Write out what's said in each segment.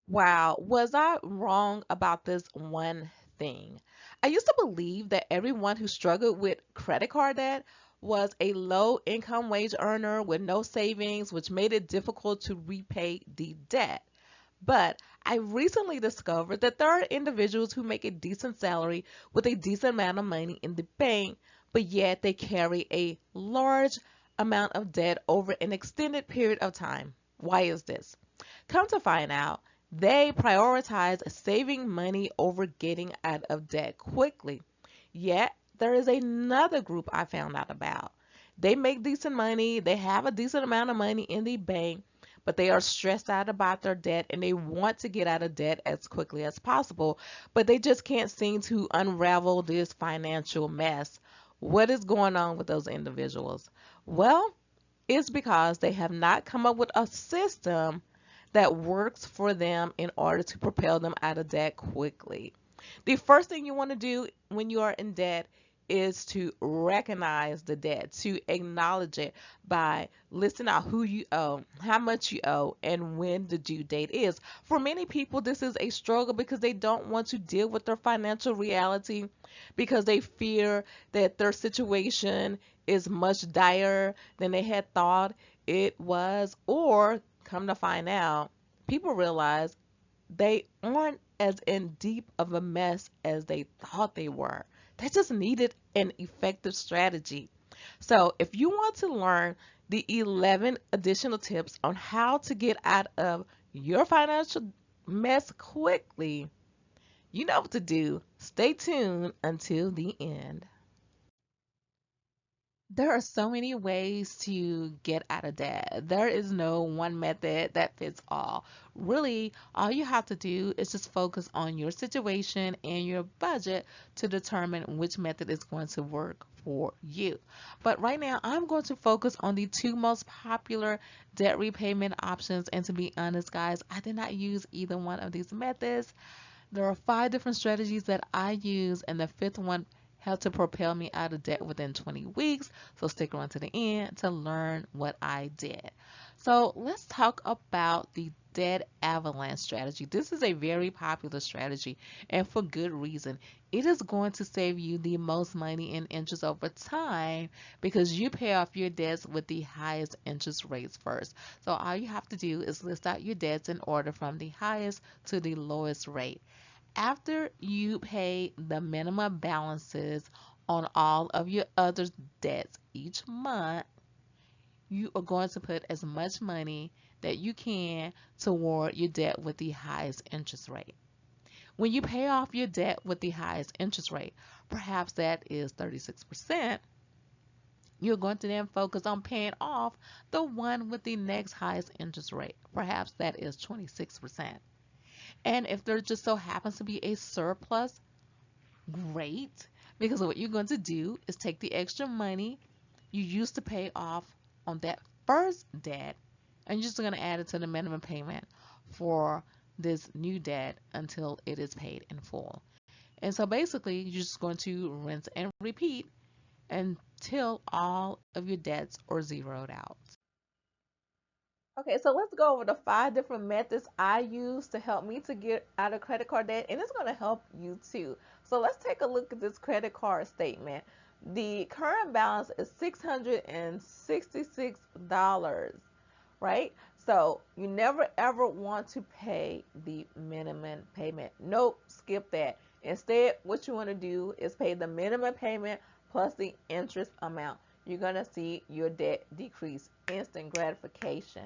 Wow, was I wrong about this one thing? I used to believe that everyone who struggled with credit card debt was a low income wage earner with no savings, which made it difficult to repay the debt. But I recently discovered that there are individuals who make a decent salary with a decent amount of money in the bank, but yet they carry a large amount of debt over an extended period of time. Why is this? Come to find out, they prioritize saving money over getting out of debt quickly. Yet, there is another group I found out about. They make decent money, they have a decent amount of money in the bank, but they are stressed out about their debt and they want to get out of debt as quickly as possible, but they just can't seem to unravel this financial mess. What is going on with those individuals? Well, it's because they have not come up with a system that works for them in order to propel them out of debt quickly. The first thing you want to do when you are in debt is to recognize the debt, to acknowledge it by listing out who you owe, how much you owe, and when the due date is. For many people, this is a struggle because they don't want to deal with their financial reality because they fear that their situation is much dire than they had thought it was, or come to find out, people realize they aren't as in deep of a mess as they thought they were. They just needed an effective strategy. So, if you want to learn the 11 additional tips on how to get out of your financial mess quickly, you know what to do. Stay tuned until the end. There are so many ways to get out of debt. There is no one method that fits all. Really, all you have to do is just focus on your situation and your budget to determine which method is going to work for you. But right now, I'm going to focus on the two most popular debt repayment options. And to be honest, guys, I did not use either one of these methods. There are five different strategies that I use, and the fifth one helped to propel me out of debt within 20 weeks. So stick around to the end to learn what I did. So let's talk about the debt avalanche strategy. This is a very popular strategy, and for good reason. It is going to save you the most money in interest over time because you pay off your debts with the highest interest rates first. So all you have to do is list out your debts in order from the highest to the lowest rate. After you pay the minimum balances on all of your other debts each month, you are going to put as much money that you can toward your debt with the highest interest rate. When you pay off your debt with the highest interest rate, perhaps that is 36%, you're going to then focus on paying off the one with the next highest interest rate. Perhaps that is 26%. And if there just so happens to be a surplus, great, because what you're going to do is take the extra money you used to pay off on that first debt and you're just going to add it to the minimum payment for this new debt until it is paid in full. And so basically, you're just going to rinse and repeat until all of your debts are zeroed out. Okay, so let's go over the five different methods I use to help me to get out of credit card debt, and it's going to help you too. So let's take a look at this credit card statement. The current balance is $666, right? So you never ever want to pay the minimum payment. Nope, skip that. Instead, what you want to do is pay the minimum payment plus the interest amount. You're going to see your debt decrease. Instant gratification.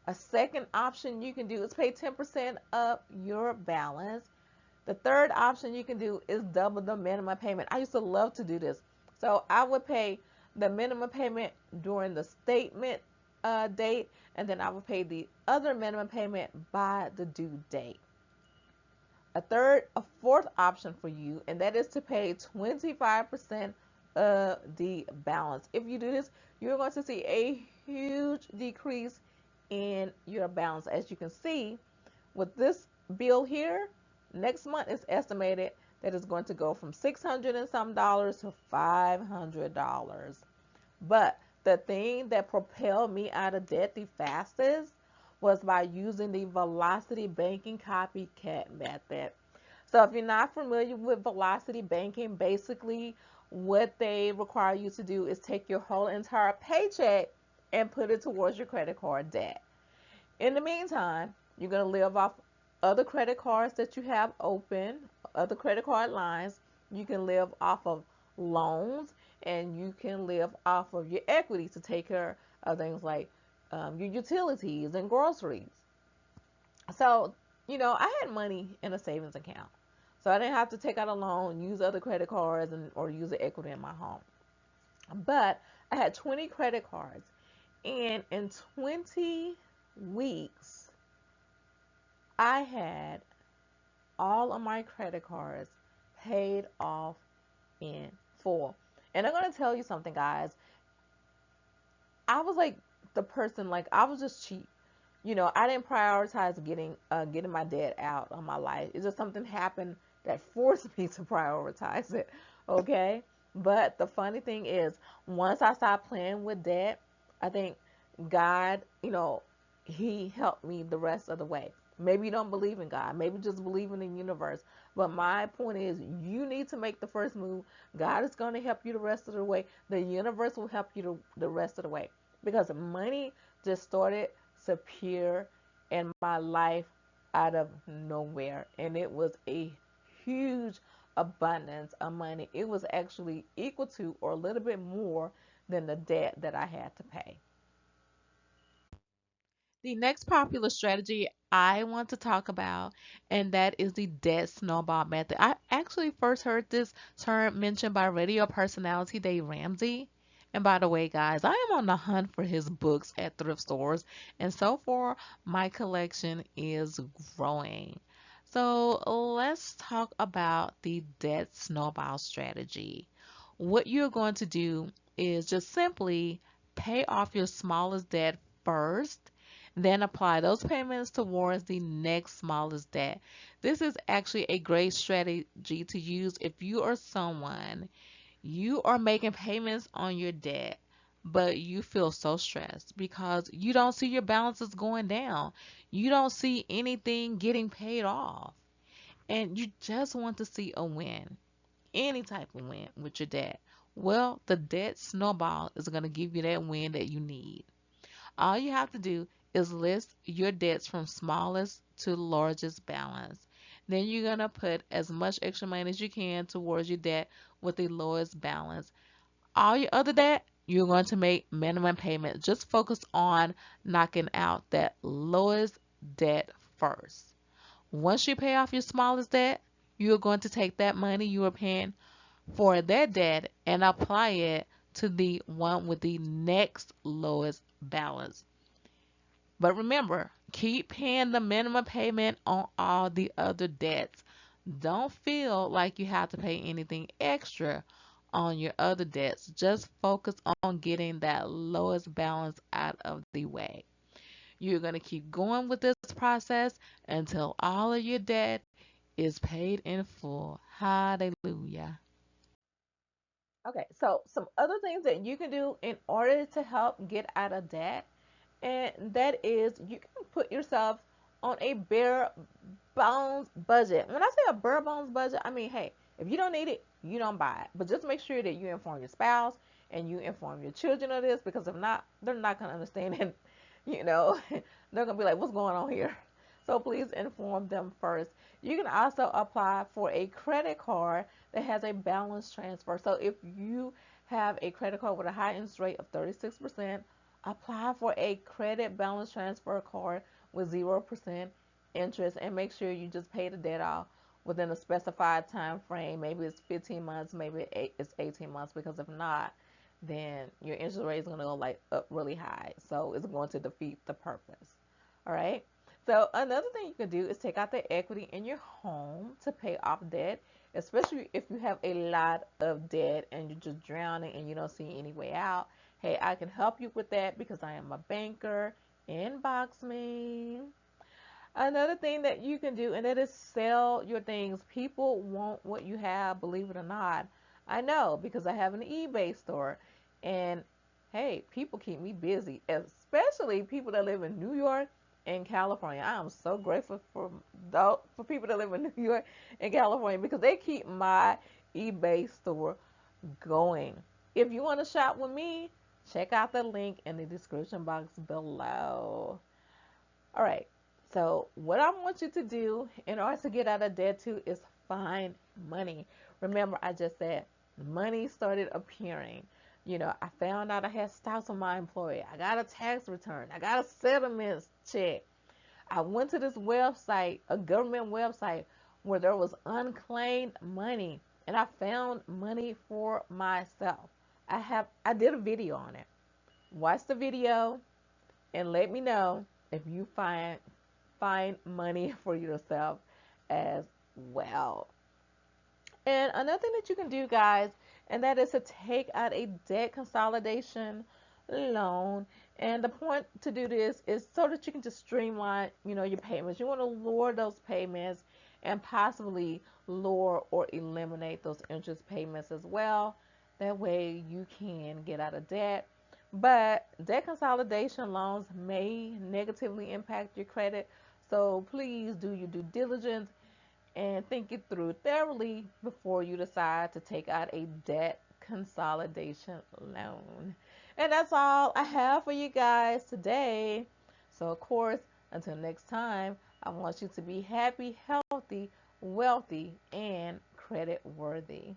A second option you can do is pay 10% of your balance. The third option you can do is double the minimum payment. I used to love to do this. So I would pay the minimum payment during the statement date, and then I would pay the other minimum payment by the due date. A fourth option for you, and that is to pay 25% of the balance. If you do this, you're going to see a huge decrease in your balance. As you can see, with this bill here, next month is estimated that it's going to go from 600 and some dollars to $500. But the thing that propelled me out of debt the fastest was by using the velocity banking copycat method. So if you're not familiar with velocity banking, basically what they require you to do is take your whole entire paycheck and put it towards your credit card debt. In the meantime, you're going to live off other credit cards that you have open, other credit card lines. You can live off of loans, and you can live off of your equity to take care of things like your utilities and groceries. So, I had money in a savings account. So I didn't have to take out a loan, use other credit cards, or use the equity in my home. But I had 20 credit cards. And in 20 weeks, I had all of my credit cards paid off in full. And I'm going to tell you something, guys. I was like the person, like, I was just cheap. I didn't prioritize getting my debt out of my life. It's just something happened that forced me to prioritize it. Okay? But the funny thing is, once I stopped playing with debt, I think God, He helped me the rest of the way. Maybe you don't believe in God. Maybe just believe in the universe. But my point is, you need to make the first move. God is going to help you the rest of the way. The universe will help you the rest of the way. Because money just started to appear in my life out of nowhere. And it was a huge abundance of money. It was actually equal to or a little bit more than the debt that I had to pay. The next popular strategy I want to talk about, and that is the debt snowball method. I actually first heard this term mentioned by radio personality Dave Ramsey. And by the way, guys, I am on the hunt for his books at thrift stores, and so far my collection is growing. So let's talk about the debt snowball strategy. What you're going to do is just simply pay off your smallest debt first, then apply those payments towards the next smallest debt. This is actually a great strategy to use if you are someone, you are making payments on your debt, but you feel so stressed because you don't see your balances going down. You don't see anything getting paid off. And you just want to see a win, any type of win with your debt. Well, the debt snowball is going to give you that win that you need. All you have to do is list your debts from smallest to largest balance. Then you're going to put as much extra money as you can towards your debt with the lowest balance. All your other debt, you're going to make minimum payment. Just focus on knocking out that lowest debt first. Once you pay off your smallest debt, you're going to take that money you are paying for that debt and apply it to the one with the next lowest balance. But remember, keep paying the minimum payment on all the other debts. Don't feel like you have to pay anything extra on your other debts. Just focus on getting that lowest balance out of the way. You're going to keep going with this process until all of your debt is paid in full. Hallelujah. Okay, so some other things that you can do in order to help get out of debt, and that is you can put yourself on a bare bones budget. When I say a bare bones budget, I mean, hey, if you don't need it, you don't buy it. But just make sure that you inform your spouse and you inform your children of this, because if not, they're not going to understand it. You know, they're going to be like, what's going on here? So please inform them first. You can also apply for a credit card that has a balance transfer. So if you have a credit card with a high interest rate of 36%, apply for a credit balance transfer card with 0% interest, and make sure you just pay the debt off within a specified time frame. Maybe it's 15 months, maybe it's 18 months, because if not, then your interest rate is going to go like up really high. So it's going to defeat the purpose. All right. So another thing you can do is take out the equity in your home to pay off debt, especially if you have a lot of debt and you're just drowning and you don't see any way out. Hey, I can help you with that because I am a banker. Inbox me. Another thing that you can do, and that is sell your things. People want what you have, believe it or not. I know because I have an eBay store. And hey, people keep me busy, especially people that live in New York in California. I am so grateful for people that live in New York and California because they keep my eBay store going. If you want to shop with me, check out the link in the description box below. All right. So, what I want you to do in order to get out of debt too is find money. Remember, I just said money started appearing. I found out I had stocks with my employer. I got a tax return. I got a settlement check. I went to this website, a government website, where there was unclaimed money, and I found money for myself. I did a video on it. Watch the video and let me know if you find money for yourself as well. And another thing that you can do, guys, and that is to take out a debt consolidation loan. And the point to do this is so that you can just streamline, your payments. You want to lower those payments and possibly lower or eliminate those interest payments as well. That way you can get out of debt. But debt consolidation loans may negatively impact your credit. So please do your due diligence and think it through thoroughly before you decide to take out a debt consolidation loan. And that's all I have for you guys today. So, of course, until next time, I want you to be happy, healthy, wealthy, and credit worthy.